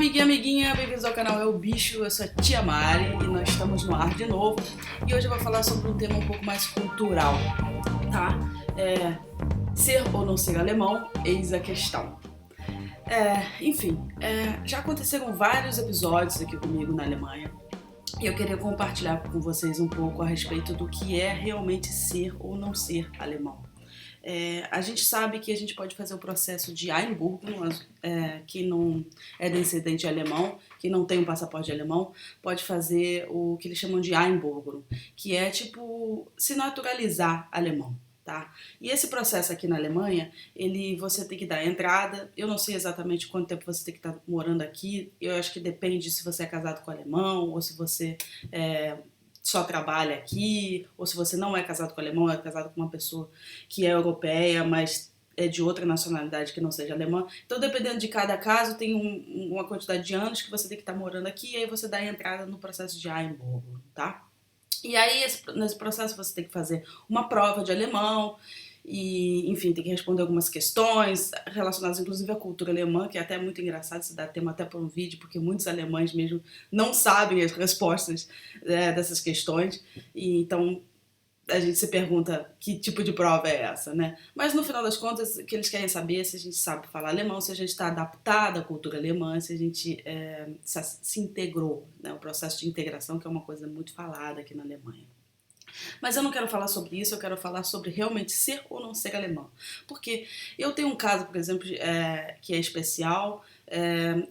amiguinha, amiguinha, bem-vindos ao canal Eu Bicho, eu sou a Tia Mari e nós estamos no ar de novo. E hoje eu vou falar sobre um tema um pouco mais cultural, tá? Ser ou não ser alemão, eis a questão. Já aconteceram vários episódios aqui comigo na Alemanha e eu queria compartilhar com vocês um pouco a respeito do que é realmente ser ou não ser alemão. A gente sabe que a gente pode fazer o processo de Einbürgerung, quem não é descendente de alemão, quem não tem um passaporte alemão, pode fazer o que eles chamam de Einbürgerung, que é tipo se naturalizar alemão. Tá? E esse processo aqui na Alemanha, você tem que dar entrada. Eu não sei exatamente quanto tempo você tem que estar morando aqui. Eu acho que depende se você é casado com alemão ou se você só trabalha aqui, ou se você não é casado com alemão, é casado com uma pessoa que é europeia, mas é de outra nacionalidade que não seja alemã. Então, dependendo de cada caso, tem uma quantidade de anos que você tem que estar morando aqui, e aí você dá entrada no processo de Einbürgerung, tá? E aí, nesse processo, você tem que fazer uma prova de alemão e, enfim, tem que responder algumas questões relacionadas, inclusive, à cultura alemã, que é até muito engraçado, se dá tema até para um vídeo, porque muitos alemães mesmo não sabem as respostas dessas questões. E, então, a gente se pergunta que tipo de prova é essa, né? Mas, no final das contas, o que eles querem saber é se a gente sabe falar alemão, se a gente está adaptado à cultura alemã, se a gente se integrou, né? O processo de integração, que é uma coisa muito falada aqui na Alemanha. Mas eu não quero falar sobre isso, eu quero falar sobre realmente ser ou não ser alemão. Porque eu tenho um caso, por exemplo, que é especial.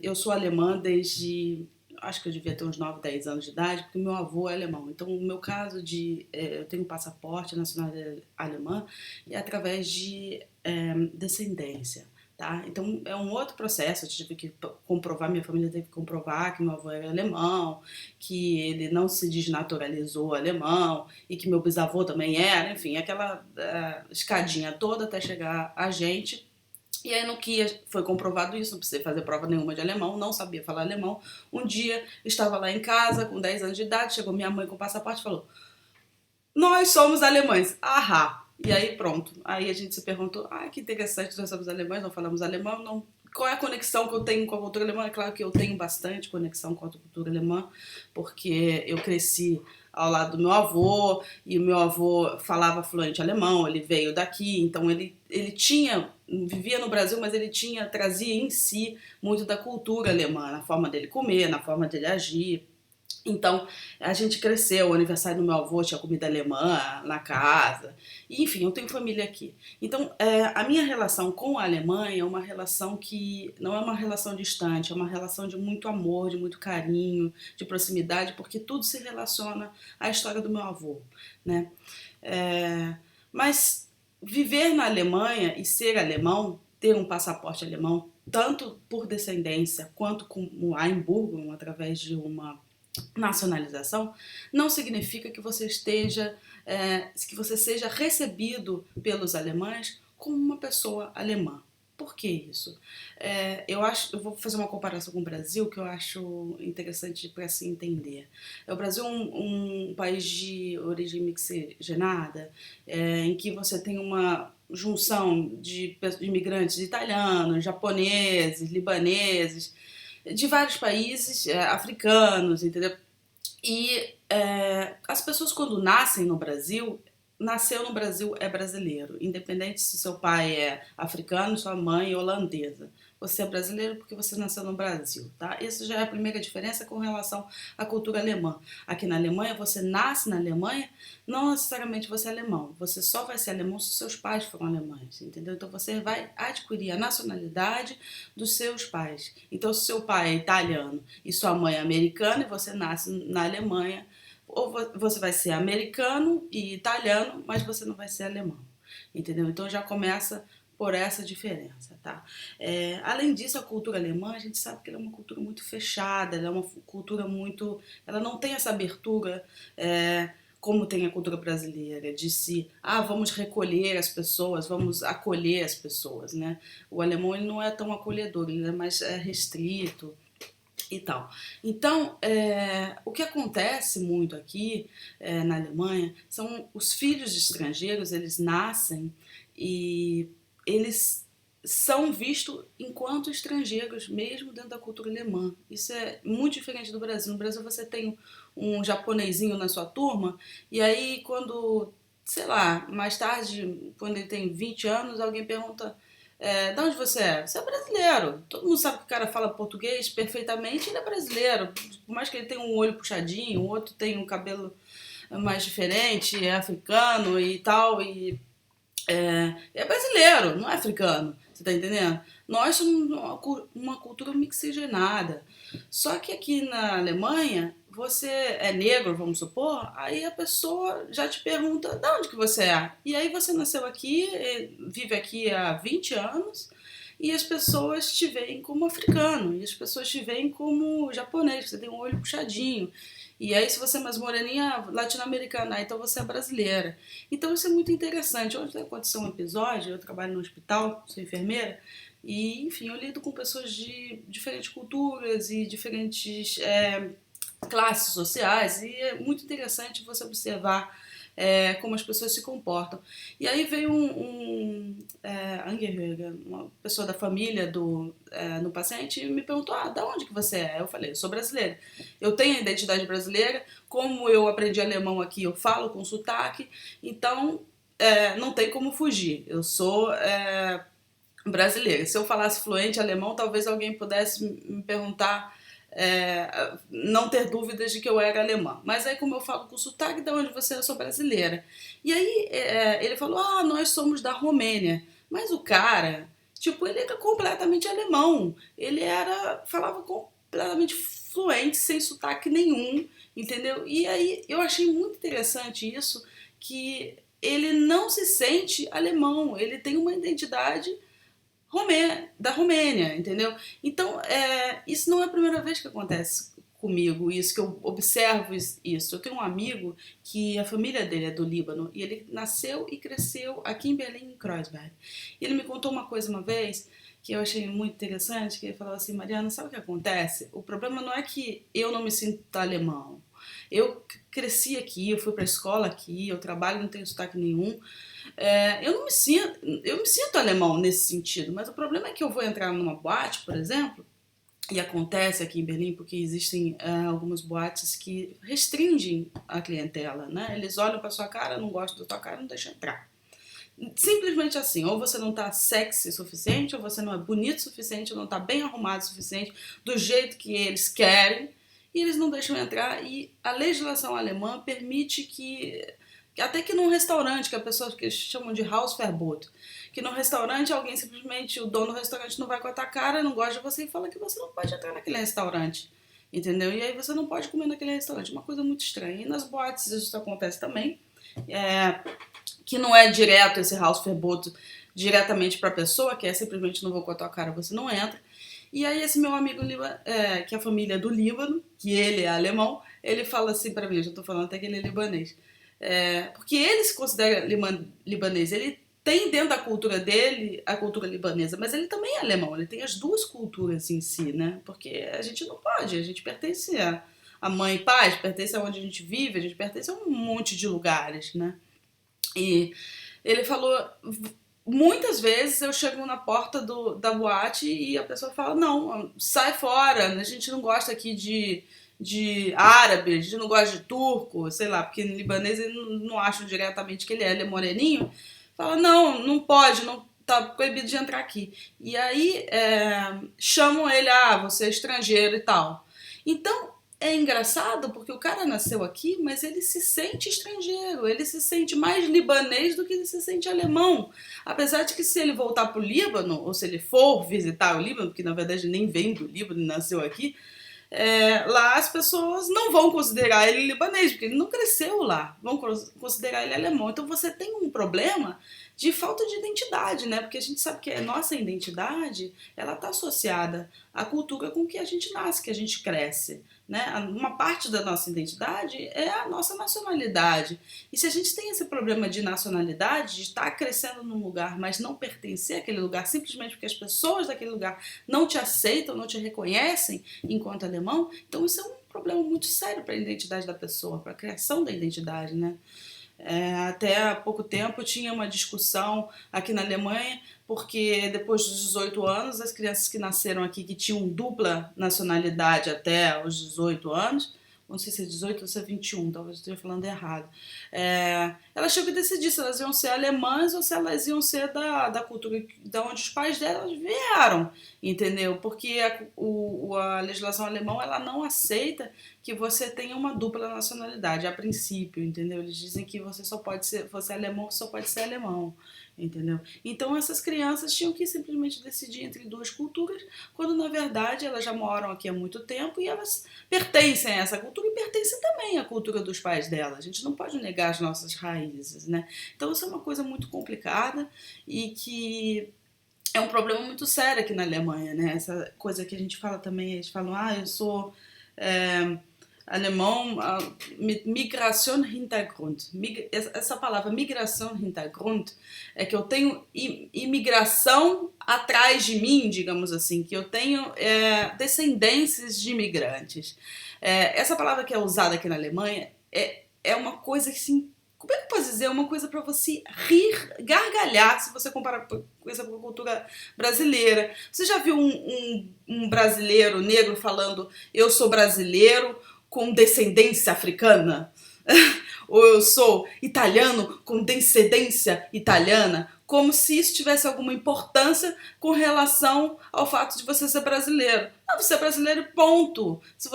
Eu sou alemã desde... acho que eu devia ter uns 9, 10 anos de idade, porque meu avô é alemão. Então, o meu caso eu tenho um passaporte nacional alemã e é através de descendência. Tá? Então, é um outro processo. Eu tive que comprovar, minha família teve que comprovar que meu avô era alemão, que ele não se desnaturalizou alemão e que meu bisavô também era, enfim, aquela escadinha toda até chegar a gente. E aí, no que foi comprovado isso, não precisei fazer prova nenhuma de alemão, não sabia falar alemão. Um dia, estava lá em casa, com 10 anos de idade, chegou minha mãe com o passaporte e falou: nós somos alemães. Ahá! E aí, pronto. Aí a gente se perguntou: que interessante, nós somos alemães, não falamos alemão, não. Qual é a conexão que eu tenho com a cultura alemã? É claro que eu tenho bastante conexão com a cultura alemã, porque eu cresci ao lado do meu avô, e o meu avô falava fluente alemão, ele veio daqui, então ele vivia no Brasil, mas ele trazia em si muito da cultura alemã, na forma dele comer, na forma dele agir. Então, a gente cresceu, o aniversário do meu avô tinha comida alemã na casa, e, enfim, eu tenho família aqui. Então, a minha relação com a Alemanha é uma relação que não é uma relação distante, é uma relação de muito amor, de muito carinho, de proximidade, porque tudo se relaciona à história do meu avô, né? Mas viver na Alemanha e ser alemão, ter um passaporte alemão, tanto por descendência quanto com o Einbürgerung, através de uma nacionalização, não significa que você seja recebido pelos alemães como uma pessoa alemã. Por que isso? Eu vou fazer uma comparação com o Brasil que eu acho interessante para se entender. O Brasil é um país de origem mixigenada, em que você tem uma junção de imigrantes italianos, japoneses, libaneses, de vários países africanos, entendeu? E as pessoas, quando nascem no Brasil, nasceu no Brasil é brasileiro, independente se seu pai é africano, sua mãe é holandesa. Você é brasileiro porque você nasceu no Brasil, tá? Essa já é a primeira diferença com relação à cultura alemã. Aqui na Alemanha, você nasce na Alemanha, não necessariamente você é alemão. Você só vai ser alemão se seus pais foram alemães, entendeu? Então você vai adquirir a nacionalidade dos seus pais. Então, se seu pai é italiano e sua mãe é americana e você nasce na Alemanha, ou você vai ser americano e italiano, mas você não vai ser alemão, entendeu? Então já começa por essa diferença, tá? Além disso, a cultura alemã, a gente sabe que ela é uma cultura muito fechada, ela é uma cultura muito... ela não tem essa abertura como tem a cultura brasileira, de vamos recolher as pessoas, vamos acolher as pessoas, né? O alemão, ele não é tão acolhedor, ele é mais restrito e tal. Então, o que acontece muito aqui na Alemanha são os filhos de estrangeiros, eles nascem e eles são vistos enquanto estrangeiros, mesmo dentro da cultura alemã. Isso é muito diferente do Brasil. No Brasil você tem um japonesinho na sua turma, e aí quando, sei lá, mais tarde, quando ele tem 20 anos, alguém pergunta, de onde você é? Você é brasileiro. Todo mundo sabe que o cara fala português perfeitamente, ele é brasileiro. Por mais que ele tenha um olho puxadinho, o outro tem um cabelo mais diferente, é africano e tal, e é brasileiro, não é africano, você tá entendendo? Nós somos uma cultura mixigenada. Só que aqui na Alemanha, você é negro, vamos supor, aí a pessoa já te pergunta de onde que você é. E aí você nasceu aqui, vive aqui há 20 anos, e as pessoas te veem como africano, e as pessoas te veem como japonês, você tem um olho puxadinho. E aí, se você é mais moreninha, latino-americana, então você é brasileira. Então, isso é muito interessante. Ontem aconteceu um episódio, eu trabalho no hospital, sou enfermeira, e, enfim, eu lido com pessoas de diferentes culturas e diferentes classes sociais, e é muito interessante você observar como as pessoas se comportam. E aí veio Angehöriger, uma pessoa da família no paciente, e me perguntou, da onde que você é? Eu falei, eu sou brasileira. Eu tenho a identidade brasileira, como eu aprendi alemão aqui, eu falo com sotaque, então não tem como fugir. Eu sou brasileira. Se eu falasse fluente alemão, talvez alguém pudesse me perguntar, não ter dúvidas de que eu era alemã. Mas aí, como eu falo com sotaque, de onde você é? Eu sou brasileira. E aí ele falou, nós somos da Romênia. Mas o cara, tipo, ele era completamente alemão. Ele falava completamente fluente, sem sotaque nenhum, entendeu? E aí eu achei muito interessante isso, que ele não se sente alemão, ele tem uma identidade da Romênia, entendeu? Então, isso não é a primeira vez que acontece comigo, isso, que eu observo isso. Eu tenho um amigo que a família dele é do Líbano e ele nasceu e cresceu aqui em Berlim, em Kreuzberg. E ele me contou uma coisa uma vez que eu achei muito interessante, que ele falou assim, Mariana, sabe o que acontece? O problema não é que eu não me sinto alemão. Eu cresci aqui, eu fui para a escola aqui, eu trabalho, não tenho sotaque nenhum. Eu me sinto alemão nesse sentido, mas o problema é que eu vou entrar numa boate, por exemplo, e acontece aqui em Berlim porque existem algumas boates que restringem a clientela, né? Eles olham para sua cara, não gostam da sua cara, não deixam entrar. Simplesmente assim, ou você não está sexy o suficiente, ou você não é bonito o suficiente, ou não está bem arrumado o suficiente, do jeito que eles querem, e eles não deixam entrar. E a legislação alemã permite até que num restaurante, que a pessoa que chamam de Hausverbot, que no restaurante alguém simplesmente, o dono do restaurante não vai com a tua cara, não gosta de você e fala que você não pode entrar naquele restaurante, entendeu? E aí você não pode comer naquele restaurante, uma coisa muito estranha. E nas boates isso acontece também, que não é direto esse Hausverbot diretamente para a pessoa, que é simplesmente não vou com a tua cara, você não entra. E aí esse meu amigo, que é a família do Líbano, que ele é alemão, ele fala assim para mim, eu já tô falando até que ele é libanês, porque ele se considera libanês, ele tem dentro da cultura dele a cultura libanesa, mas ele também é alemão, ele tem as duas culturas em si, né? Porque a gente não pode, a gente pertence a mãe e pai, pertence a onde a gente vive, a gente pertence a um monte de lugares, né? E ele falou, muitas vezes eu chego na porta da boate e a pessoa fala, não, sai fora, a gente não gosta aqui de árabe, a gente não gosta de turco, sei lá, porque no libanês ele não acham diretamente que ele é moreninho, fala, não pode, não tá proibido de entrar aqui. E aí chamam ele, você é estrangeiro e tal. Então, é engraçado porque o cara nasceu aqui, mas ele se sente estrangeiro, ele se sente mais libanês do que ele se sente alemão. Apesar de que se ele voltar pro Líbano, ou se ele for visitar o Líbano, porque na verdade nem vem do Líbano, nasceu aqui, lá as pessoas não vão considerar ele libanês, porque ele não cresceu lá, vão considerar ele alemão. Então você tem um problema de falta de identidade, né? Porque a gente sabe que a nossa identidade, ela está associada à cultura com que a gente nasce, que a gente cresce, né? Uma parte da nossa identidade é a nossa nacionalidade. E se a gente tem esse problema de nacionalidade, de estar crescendo num lugar, mas não pertencer àquele lugar, simplesmente porque as pessoas daquele lugar não te aceitam, não te reconhecem enquanto alemão, então isso é um problema muito sério para a identidade da pessoa, para a criação da identidade, né? Até há pouco tempo tinha uma discussão aqui na Alemanha, porque depois dos 18 anos, as crianças que nasceram aqui, que tinham dupla nacionalidade até os 18 anos, não sei se é 18 ou se é 21, talvez eu esteja falando errado, elas tinham que decidir se elas iam ser alemãs ou se elas iam ser da cultura de onde os pais delas vieram, entendeu? Porque a legislação alemã, ela não aceita que você tenha uma dupla nacionalidade, a princípio, entendeu? Eles dizem que você só pode ser, você é alemão, só pode ser alemão, entendeu? Então essas crianças tinham que simplesmente decidir entre duas culturas, quando na verdade elas já moram aqui há muito tempo e elas pertencem a essa cultura e pertencem também à cultura dos pais delas. A gente não pode negar as nossas raízes, né? Então isso é uma coisa muito complicada e que é um problema muito sério aqui na Alemanha, né? Essa coisa que a gente fala também, eles falam, eu sou alemão, Migration Hintergrund. Essa palavra Migration Hintergrund é que eu tenho imigração atrás de mim, digamos assim, que eu tenho descendências de imigrantes. Essa palavra que é usada aqui na Alemanha é uma coisa que, assim, como é que eu posso dizer? É uma coisa para você rir, gargalhar, se você comparar com essa cultura brasileira. Você já viu um brasileiro negro falando eu sou brasileiro com descendência africana? Ou eu sou italiano com descendência italiana? Como se isso tivesse alguma importância com relação ao fato de você ser brasileiro. Não, você é brasileiro, ponto. Se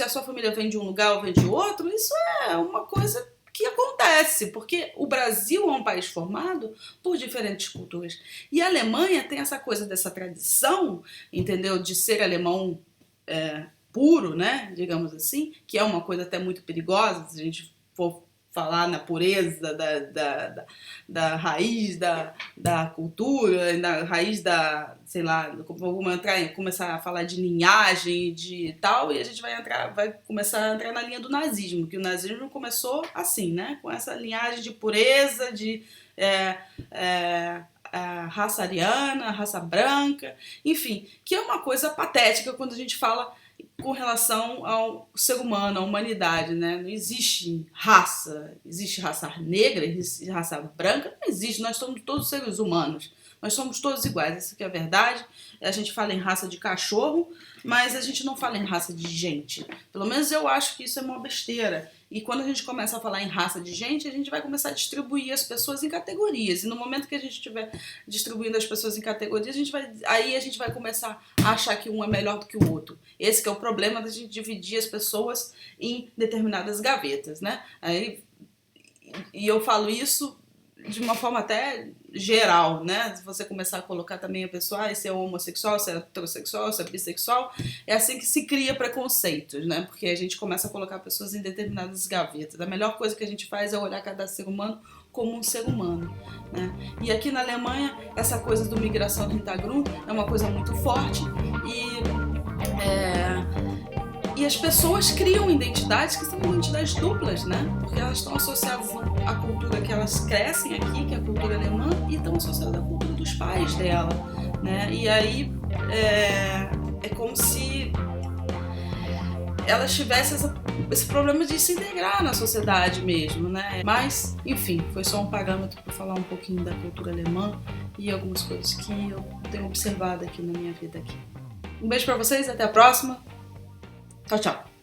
a sua família vem de um lugar ou vem de outro, isso é uma coisa que acontece, porque o Brasil é um país formado por diferentes culturas. E a Alemanha tem essa coisa dessa tradição, entendeu? De ser alemão puro, né? Digamos assim, que é uma coisa até muito perigosa, se a gente for falar na pureza da raiz da cultura, na raiz sei lá, vamos começar a falar de linhagem de tal, e a gente vai começar a entrar na linha do nazismo, que o nazismo começou assim, né? Com essa linhagem de pureza, de raça ariana, raça branca, enfim, que é uma coisa patética quando a gente fala com relação ao ser humano, à humanidade, né? Não existe raça negra, existe raça branca, não existe, nós somos todos seres humanos, nós somos todos iguais, isso que é a verdade. A gente fala em raça de cachorro, mas a gente não fala em raça de gente, pelo menos eu acho que isso é uma besteira. E quando a gente começa a falar em raça de gente, a gente vai começar a distribuir as pessoas em categorias. E no momento que a gente estiver distribuindo as pessoas em categorias, a gente vai começar a achar que um é melhor do que o outro. Esse que é o problema da gente dividir as pessoas em determinadas gavetas, né? E eu falo isso de uma forma até geral, né? Se você começar a colocar também a pessoa, se é homossexual, se é heterossexual, se é bissexual, é assim que se cria preconceitos, né? Porque a gente começa a colocar pessoas em determinadas gavetas. A melhor coisa que a gente faz é olhar cada ser humano como um ser humano, né? E aqui na Alemanha, essa coisa do Migration Hintergrund é uma coisa muito forte e as pessoas criam identidades que são identidades duplas, né? Porque elas estão associadas à cultura que elas crescem aqui, que é a cultura alemã, e estão associadas à cultura dos pais dela, né? E aí é como se elas tivessem esse problema de se integrar na sociedade mesmo, né? Mas, enfim, foi só um parâmetro para falar um pouquinho da cultura alemã e algumas coisas que eu tenho observado aqui na minha vida aqui. Um beijo para vocês, até a próxima. Tchau, tchau.